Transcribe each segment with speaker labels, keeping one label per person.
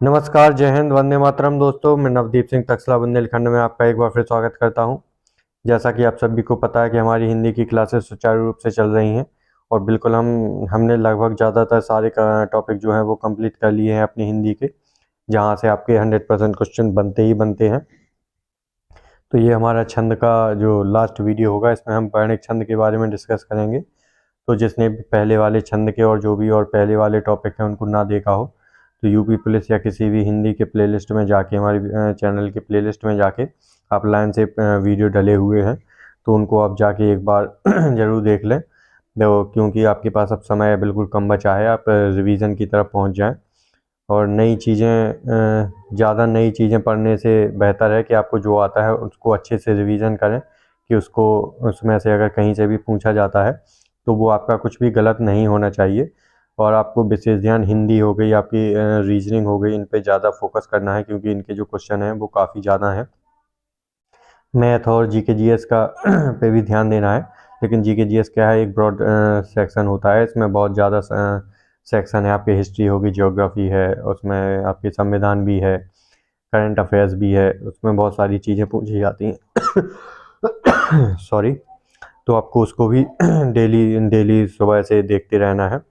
Speaker 1: नमस्कार, जय हिंद, वंदे मातरम दोस्तों। मैं नवदीप सिंह तक्षला बुंदेलखंड में आपका एक बार फिर स्वागत करता हूं। जैसा कि आप सभी को पता है कि हमारी हिंदी की क्लासेस सुचारू रूप से चल रही हैं और बिल्कुल हमने लगभग ज़्यादातर सारे टॉपिक जो हैं वो कंप्लीट कर लिए हैं अपनी हिंदी के, जहां से आपके 100% क्वेश्चन बनते ही बनते हैं। तो ये हमारा छंद का जो लास्ट वीडियो होगा, इसमें हम वर्णिक छंद के बारे में डिस्कस करेंगे। तो जिसने भी पहले वाले छंद के और जो भी और पहले वाले टॉपिक हैं उनको ना देखा हो तो यूपी पुलिस या किसी भी हिंदी के प्लेलिस्ट में जाके, हमारे चैनल के प्लेलिस्ट में जाके आप लाइन से वीडियो डले हुए हैं तो उनको आप जाके एक बार ज़रूर देख लें। क्योंकि आपके पास अब समय बिल्कुल कम बचा है, आप रिवीजन की तरफ पहुंच जाएं। और नई चीज़ें, ज़्यादा नई चीज़ें पढ़ने से बेहतर है कि आपको जो आता है उसको अच्छे से रिवीजन करें, कि उसको उसमें से अगर कहीं से भी पूछा जाता है तो वो आपका कुछ भी गलत नहीं होना चाहिए। और आपको विशेष ध्यान हिंदी हो गई, आपकी रीजनिंग हो गई, इन पे ज़्यादा फोकस करना है क्योंकि इनके जो क्वेश्चन हैं वो काफ़ी ज़्यादा हैं। मैथ और जीके जीएस का पे भी ध्यान देना है, लेकिन जीके जीएस क्या है, एक ब्रॉड सेक्शन होता है, इसमें बहुत ज़्यादा सेक्शन है। आपकी हिस्ट्री होगी, ज्योग्राफी है, उसमें आपके संविधान भी है, करंट अफेयर्स भी है, उसमें बहुत सारी चीज़ें पूछी जाती हैं। सॉरी। तो आपको उसको भी डेली डेली सुबह से देखते रहना है।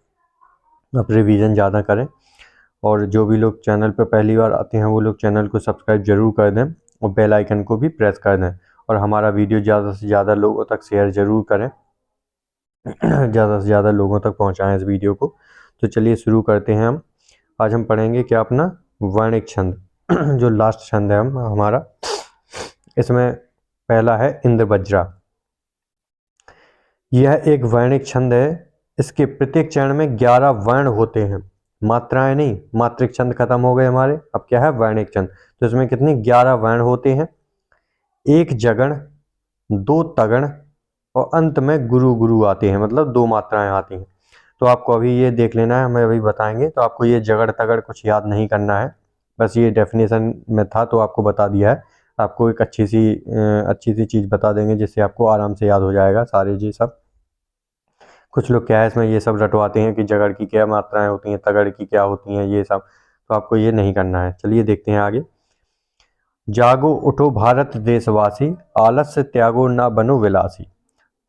Speaker 1: आप रिवीजन ज़्यादा करें और जो भी लोग चैनल पर पहली बार आते हैं वो लोग चैनल को सब्सक्राइब जरूर कर दें और बेल आइकन को भी प्रेस कर दें और हमारा वीडियो ज़्यादा से ज़्यादा लोगों तक शेयर ज़रूर करें। ज़्यादा से ज़्यादा लोगों तक पहुंचाएं इस वीडियो को। तो चलिए शुरू करते हैं। हम आज हम पढ़ेंगे क्या, अपना वर्णिक छंद जो लास्ट छंद है हमारा। इसमें पहला है इंद्रवज्रा। यह एक वर्णिक छंद है। इसके प्रत्येक चरण में 11 वर्ण होते हैं, मात्राएं नहीं। मात्रिक छंद खत्म हो गए हमारे, अब क्या है वर्णिक छंद। तो इसमें कितने 11 वर्ण होते हैं, एक जगण, दो तगण और अंत में गुरु गुरु आते हैं, मतलब दो मात्राएं आती हैं। तो आपको अभी ये देख लेना है, हमें अभी बताएंगे। तो आपको ये जगड़ तगड़ कुछ याद नहीं करना है, बस ये डेफिनेशन में था तो आपको बता दिया है। आपको एक अच्छी सी चीज़ बता देंगे जिससे आपको आराम से याद हो जाएगा सारे जी सब। कुछ लोग क्या है इसमें ये सब रटवाते हैं कि जगड़ की क्या मात्राएं होती हैं, तगड़ की क्या होती हैं, ये सब। तो आपको ये नहीं करना है। चलिए देखते हैं आगे। जागो उठो भारत देशवासी, आलस्य त्यागो ना बनो विलासी।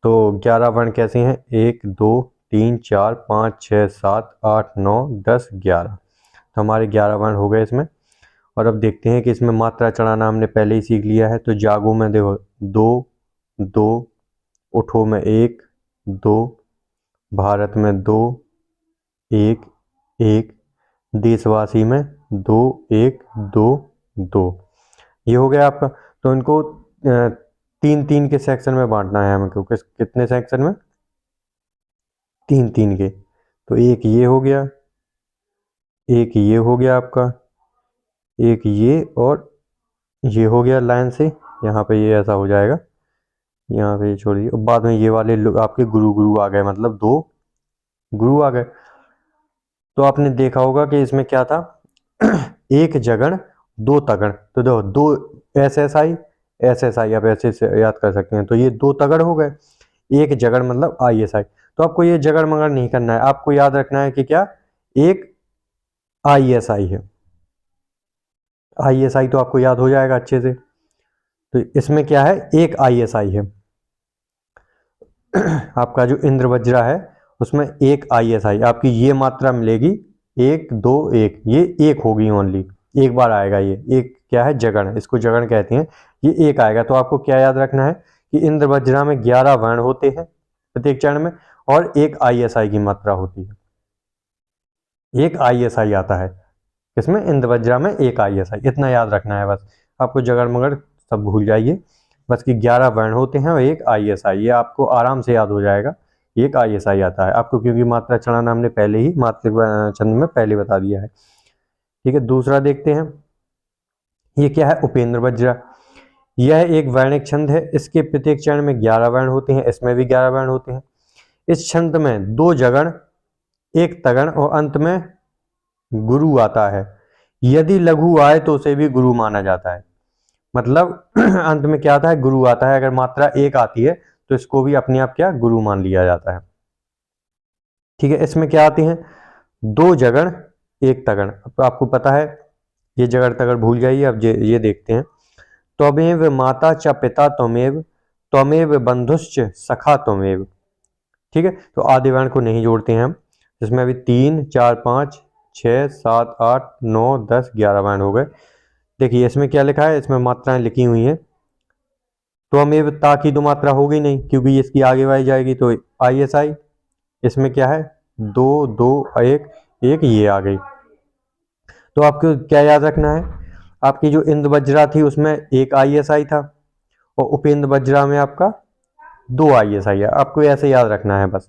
Speaker 1: तो 11 वर्ण कैसे हैं, 1 2 3 4 5 6 7 8 9 10 11। तो हमारे 11 वर्ण हो गए इसमें। और अब देखते हैं कि इसमें मात्रा चढ़ाना हमने पहले ही सीख लिया है। तो जागो में देखो 2 2, उठो में 1 2, भारत में 2 1 1, देशवासी में 2 1 2 2। ये हो गया आपका। तो इनको 3-3 के सेक्शन में बांटना है हमें, क्योंकि कितने सेक्शन में, 3-3 के। तो एक ये हो गया, एक ये हो गया आपका, एक ये और ये हो गया लाइन से। यहाँ पे ये ऐसा हो जाएगा, यहाँ पे ये छोड़ दिए। बाद में ये वाले लोग आपके गुरु गुरु आ गए, मतलब 2 गुरु आ गए। तो आपने देखा होगा कि इसमें क्या था, एक जगण, 2 तगड़। तो देखो 2 एस एस आई आप ऐसे से याद कर सकते हैं। तो ये 2 तगड़ हो गए, एक जगड़ मतलब ISI। तो आपको ये जगड़ मगड़ नहीं करना है, आपको याद रखना है कि क्या, एक ISI है। ISI तो आपको याद हो जाएगा अच्छे से। तो इसमें क्या है, एक ISI है। आपका जो इंद्रवज्रा है उसमें एक ISI, आपकी ये मात्रा मिलेगी 1 2 1, ये एक होगी ओनली, एक बार आएगा। ये एक क्या है, जगण, इसको जगण कहते हैं। ये एक आएगा। तो आपको क्या याद रखना है कि इंद्रवज्रा में 11 वर्ण होते हैं प्रत्येक चरण में और एक ISI की मात्रा होती है। एक ISI आता है इसमें, इंद्रवज्रा में एक ISI, इतना याद रखना है बस। आपको जगड़ मगड़ सब भूल जाइए, बस कि 11 वर्ण होते हैं और एक ISI, ये आपको आराम से याद हो जाएगा। एक ISI आता है आपको, क्योंकि मात्रा चढ़ाना हमने पहले ही मात्रिक छंद में पहले बता दिया है। ठीक है, दूसरा देखते हैं। ये क्या है, उपेंद्र वज्रा। यह एक वर्णिक छंद है। इसके प्रत्येक चरण में 11 वर्ण होते हैं, इसमें भी 11 वर्ण होते हैं। इस छंद में 2 जगण, एक तगण और अंत में गुरु आता है। यदि लघु आए तो उसे भी गुरु माना जाता है। मतलब अंत में क्या आता है, गुरु आता है। अगर मात्रा एक आती है तो इसको भी अपने आप क्या, गुरु मान लिया जाता है। ठीक है, इसमें क्या आती हैं, 2 जगण, एक तगण। तो आपको पता है ये जगड़ तगड़ भूल जाइए। अब ये देखते हैं, त्वमेव माता च पिता त्वमेव, त्वमेव बंधुश्च सखा त्वमेव। ठीक है, तो आधे वर्ण को नहीं जोड़ते हैं हम, जिसमें अभी 3 4 5 6 7 8 9 10 11 वर्ण हो गए। देखिए इसमें क्या लिखा है, इसमें मात्राएं लिखी हुई हैं। त्वमेव ता की तो मात्रा होगी नहीं, क्योंकि इसकी आगे वाली जाएगी तो ISI। इसमें क्या है, 2 2 1 1, ये आ गई। तो आपको क्या याद रखना है, आपकी जो इंद्र वज्रा थी उसमें एक ISI था, और उपेंद्र वज्रा में आपका 2 ISI है। आपको ऐसे याद रखना है बस,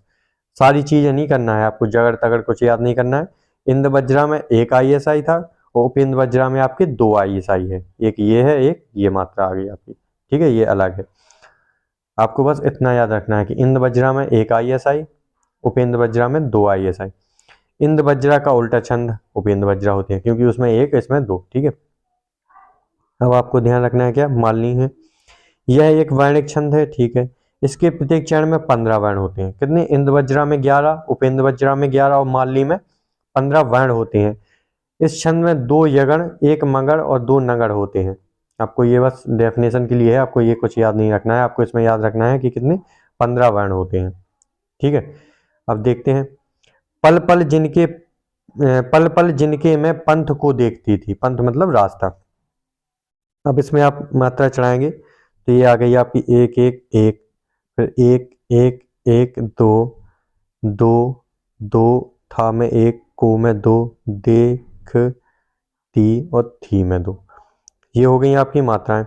Speaker 1: सारी चीजें नहीं करना है आपको, जगड़ तगड़ कुछ याद नहीं करना है। इंद्र वज्रा में एक ISI था, और उपेंद्र वज्रा में आपके 2 ISI है, एक ये है, एक ये मात्रा आ गई आपकी। ठीक है, ये अलग है। आपको बस इतना याद रखना है कि इंद्र वज्रा में एक ISI, उपेंद्र वज्रा में 2 ISI। इंद्र वज्रा का उल्टा छंद उपेंद्र वज्रा होते हैं, क्योंकि उसमें एक इसमें 2। ठीक है, अब आपको ध्यान रखना है क्या, मालनी है, यह एक वर्णिक छंद है। ठीक है, इसके प्रत्येक चरण में 15 वर्ण होते हैं। कितने, इंद्र वज्रा में 11, उपेंद्र वज्रा में 11 और मालनी में 15 वर्ण होते हैं। इस छंद में 2 यगण, 1 मगड़ और 2 नगड़ होते हैं। आपको ये बस डेफिनेशन के लिए है, आपको ये कुछ याद नहीं रखना है। आपको इसमें याद रखना है कि कितने, 15 वर्ण होते हैं। ठीक है, अब देखते हैं, पल पल जिनके में पंथ को देखती थी। पंथ मतलब रास्ता। अब इसमें आप मात्रा चढ़ाएंगे तो ये आ गई आपकी 1 1 1, फिर 1 1 1 2 2 2, था में 1, को में 2, देख ती और थी में 2। ये हो गई आपकी मात्राएं।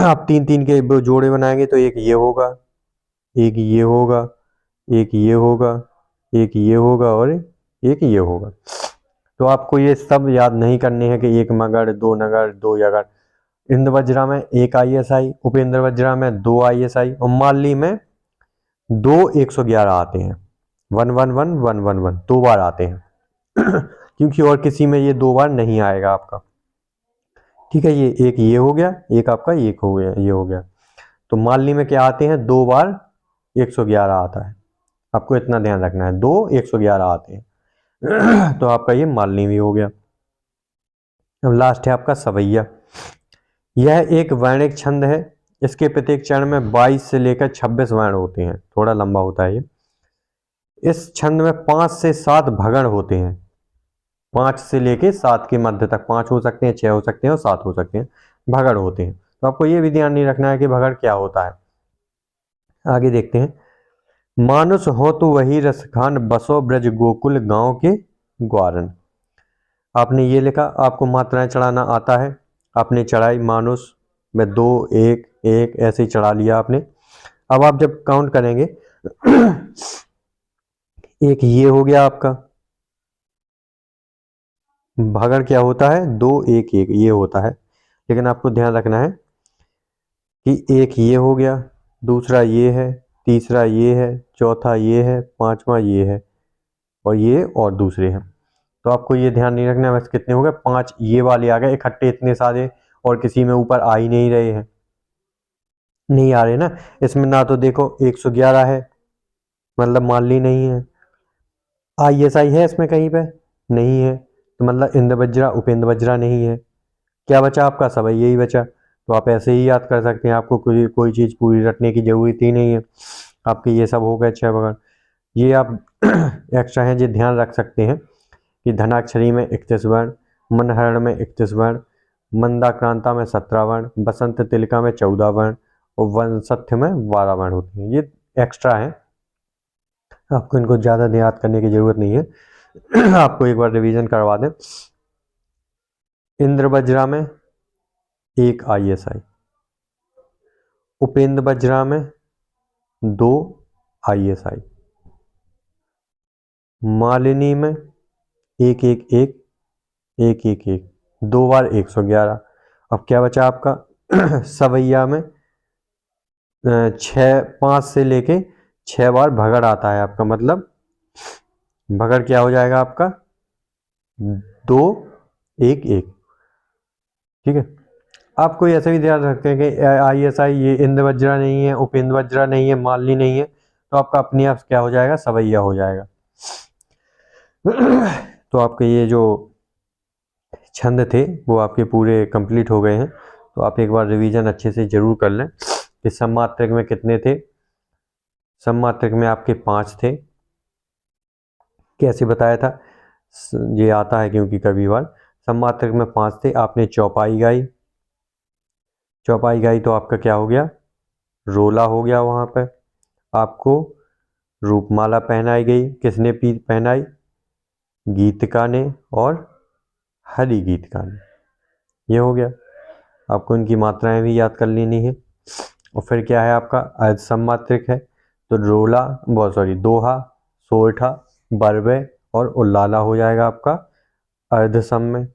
Speaker 1: आप 3 3 के जोड़े बनाएंगे तो एक ये होगा, एक ये होगा, एक ये होगा, एक ये होगा और एक ये होगा। तो आपको ये सब याद नहीं करने हैं कि 1 मगड़, 2 नगड़, 2 यगड़। इंद्र वज्रा में 1 ISI, उपेंद्र वज्रा में 2 ISI और मालनी में 2 111 आते हैं। 1 1 1 1 1 1 2 बार आते हैं। क्योंकि और किसी में ये 2 बार नहीं आएगा आपका। ठीक है, ये एक ये हो गया, एक आपका एक हो गया, ये हो गया। तो मालनी में क्या आते हैं, 2 बार 111 आता है। आपको इतना ध्यान रखना है, 2 111 आते हैं। तो आपका ये मालनी भी हो गया। अब लास्ट है आपका सवैया। यह एक वर्णिक छंद है। इसके प्रत्येक चरण में 22 से लेकर 26 वर्ण होते हैं, थोड़ा लंबा होता है ये। इस छंद में 5 से 7 भगण होते हैं। 5 से लेके 7 के मध्य तक, 5 हो सकते हैं, 6 हो सकते हैं और 7 हो सकते हैं, भगड़ होते हैं। तो आपको ये भी ध्यान नहीं रखना है कि भगड़ क्या होता है। आगे देखते हैं, मानुष हो तो वही रसखान, बसो ब्रज गोकुल गांव के ग्वारन। आपने ये लिखा, आपको मात्राएं चढ़ाना आता है, आपने चढ़ाई मानुष में 2 1 1 ऐसे ही चढ़ा लिया आपने। अब आप जब काउंट करेंगे, एक ये हो गया आपका, भागड़ क्या होता है, 2 1 1 ये होता है। लेकिन आपको ध्यान रखना है कि एक ये हो गया, दूसरा ये है, तीसरा ये है, चौथा ये है, पांचवा ये है, और ये और दूसरे हैं। तो आपको ये ध्यान नहीं रखना है बस कितने हो गए, 5 ये वाले आ गए इकट्ठे, इतने सारे, और किसी में ऊपर आ ही नहीं रहे हैं, नहीं आ रहे ना। इसमें ना तो देखो 111 है, मतलब मालनी नहीं है। ISI है इसमें कहीं पे, नहीं है, तो मतलब इंद्र वज्रा उपेंद्र वज्रा नहीं है। क्या बचा आपका, सब यही बचा। तो आप ऐसे ही याद कर सकते हैं, आपको कोई चीज़ पूरी रटने की जरूरत ही नहीं है। आपके ये सब हो गए 6 वगैरह। ये आप एक्स्ट्रा हैं, ये ध्यान रख सकते हैं कि धनाक्षरी में 31 वर्ण, मनहरण में 31 वर्ण, मंदाक्रांता में 17 वर्ण, बसंत तिलका में 14 वर्ण और वंशथ्य में 12 वर्ण होते हैं। ये एक्स्ट्रा है, आपको इनको ज़्यादा याद करने की जरूरत नहीं है। आपको एक बार रिवीजन करवा दें। इंद्र वज्रा में 1 ISI, उपेंद्र वज्रा में 2 ISI, मालिनी में 1 1 1 1 1 1 2 बार 111। अब क्या बचा आपका, सवैया में 5 से लेके 6 बार भगड़ आता है आपका, मतलब भगड़ क्या हो जाएगा आपका, 2 1 1। ठीक है, आपको ऐसे भी ध्यान रखते हैं कि ISI ये इंद्र वज्रा नहीं है, उपेंद्र वज्रा नहीं है, मालनी नहीं है, तो आपका अपने आप क्या हो जाएगा, सवैया हो जाएगा। तो आपके ये जो छंद थे वो आपके पूरे कंप्लीट हो गए हैं। तो आप एक बार रिवीजन अच्छे से ज़रूर कर लें कि सममात्रक में कितने थे। सममात्रक में आपके 5 थे। कैसे बताया था, ये आता है क्योंकि कभी बार। सममात्रक में 5 थे, आपने चौपाई गाई। चौपाई गाई तो आपका क्या हो गया, रोला हो गया। वहाँ पर आपको रूपमाला पहनाई गई। किसने पहनाई, गीतिका ने और हरि गीतिका ने। ये हो गया। आपको इनकी मात्राएं भी याद कर लेनी है। और फिर क्या है आपका अर्ध सममात्रक है, तो रोला दोहा, सोरठा, बरवे और उल्लाला हो जाएगा आपका अर्ध सम में।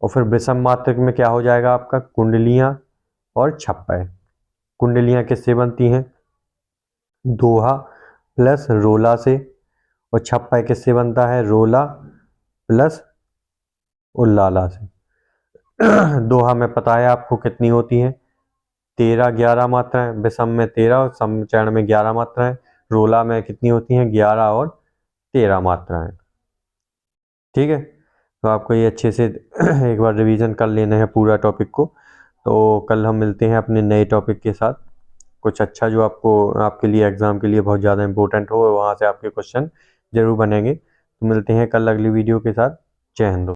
Speaker 1: और फिर विषम मात्रक में क्या हो जाएगा आपका कुंडलियां और छप्पय। कुंडलियां किससे बनती हैं, दोहा प्लस रोला से। और छप्पय किससे बनता है, रोला प्लस उल्लाला से। दोहा में पता है आपको कितनी होती हैं, 13-11 मात्राएं। विषम में 13 और समचरण में 11 मात्राएं। रोला में कितनी होती हैं, 11 और 13 मात्राएं। ठीक है, तो आपको ये अच्छे से एक बार रिवीजन कर लेना है पूरा टॉपिक को। तो कल हम मिलते हैं अपने नए टॉपिक के साथ, कुछ अच्छा जो आपके लिए एग्ज़ाम के लिए बहुत ज़्यादा इंपॉर्टेंट हो, वहाँ से आपके क्वेश्चन जरूर बनेंगे। तो मिलते हैं कल अगली वीडियो के साथ। जय हिंद।